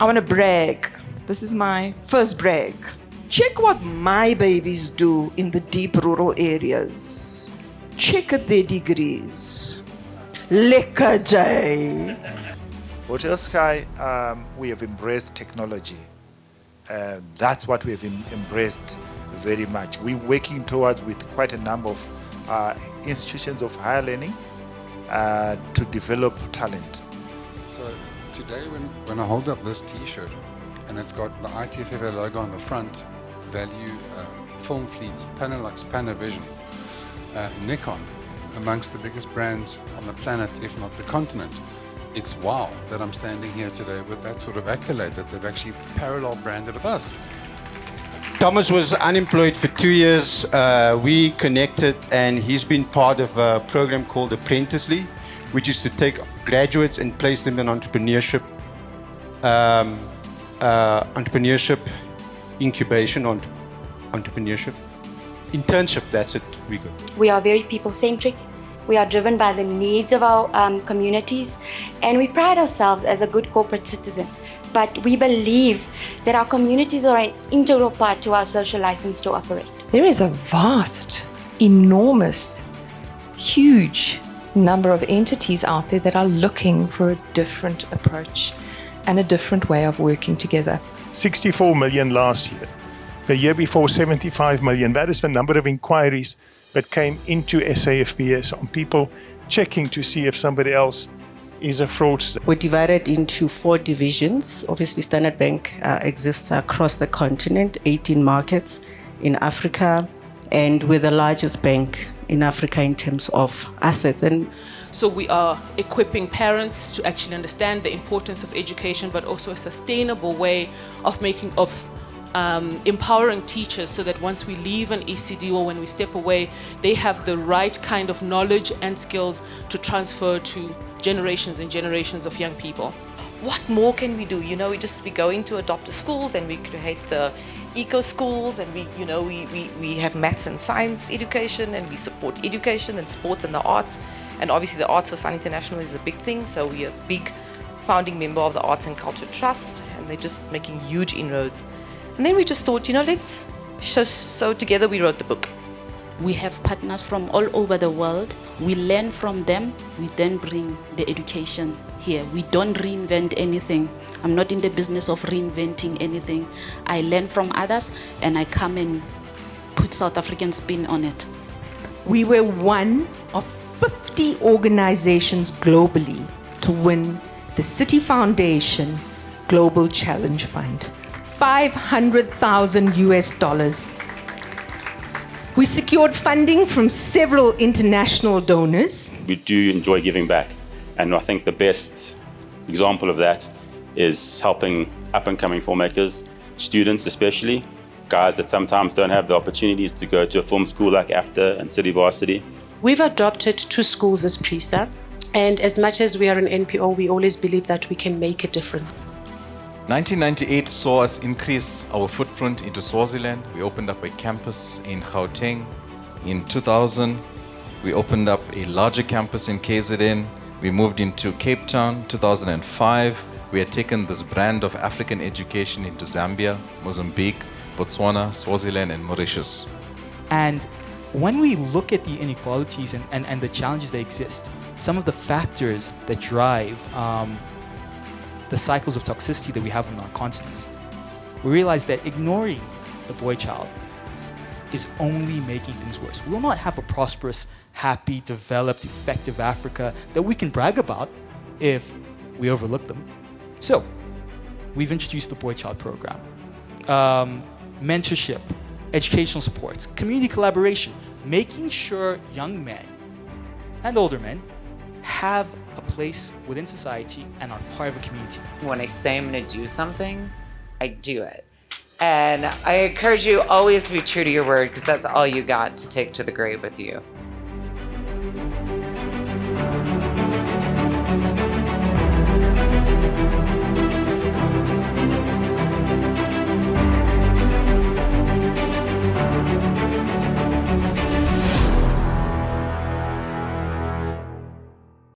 I want to brag. This is my first brag. Check what my babies do in the deep rural areas. Check at their degrees. Lekker Jay. Hotel Sky, we have embraced technology. That's what we have embraced very much. We're working towards with quite a number of institutions of higher learning to develop talent. So today when I hold up this t-shirt and it's got the ITFFA logo on the front, Value, Film Fleet, Panelux, Panavision, Nikon, amongst the biggest brands on the planet, if not the continent. It's wow that I'm standing here today with that sort of accolade that they've actually parallel branded with us. Thomas was unemployed for 2 years. We connected and he's been part of a program called Apprenticely, which is to take graduates and place them in entrepreneurship, incubation, entrepreneurship, internship, that's it, we go. We are very people-centric. We are driven by the needs of our communities, and we pride ourselves as a good corporate citizen. But we believe that our communities are an integral part to our social license to operate. There is a vast, enormous, huge number of entities out there that are looking for a different approach and a different way of working together. 64 million last year. The year before, 75 million. That is the number of inquiries that came into SAFPS on people checking to see if somebody else is a fraudster. We're divided into 4 divisions. Obviously, Standard Bank exists across the continent, 18 markets in Africa, and we're the largest bank in Africa in terms of assets. And so we are equipping parents to actually understand the importance of education, but also a sustainable way of empowering teachers so that once we leave an ECD or when we step away, they have the right kind of knowledge and skills to transfer to generations and generations of young people. What more can we do? We go into adopter schools and we create the eco schools, and we have maths and science education, and we support education and sports and the arts. And obviously the Arts for Sun International is a big thing, so we are a big founding member of the Arts and Culture Trust, and they're just making huge inroads. And then we just thought, let's so together we wrote the book. We have partners from all over the world. We learn from them. We then bring the education here. We don't reinvent anything. I'm not in the business of reinventing anything. I learn from others and I come and put South African spin on it. We were one of 50 organizations globally to win the City Foundation Global Challenge Fund. $500,000 US. We secured funding from several international donors. We do enjoy giving back, and I think the best example of that is helping up-and-coming filmmakers, students especially, guys that sometimes don't have the opportunities to go to a film school like AFTA and City Varsity. We've adopted 2 schools as PRISA, and as much as we are an NPO, we always believe that we can make a difference. 1998 saw us increase our footprint into Swaziland. We opened up a campus in Gauteng. In 2000, we opened up a larger campus in KZN. We moved into Cape Town. 2005, we had taken this brand of African education into Zambia, Mozambique, Botswana, Swaziland, and Mauritius. And when we look at the inequalities and the challenges that exist, some of the factors that drive the cycles of toxicity that we have on our continent, we realize that ignoring the boy child is only making things worse. We will not have a prosperous, happy, developed, effective Africa that we can brag about if we overlook them. So, we've introduced the boy child program, mentorship, educational support, community collaboration, making sure young men and older men have a place within society and are part of a community. When I say I'm going to do something, I do it. And I encourage you always to be true to your word, because that's all you got to take to the grave with you.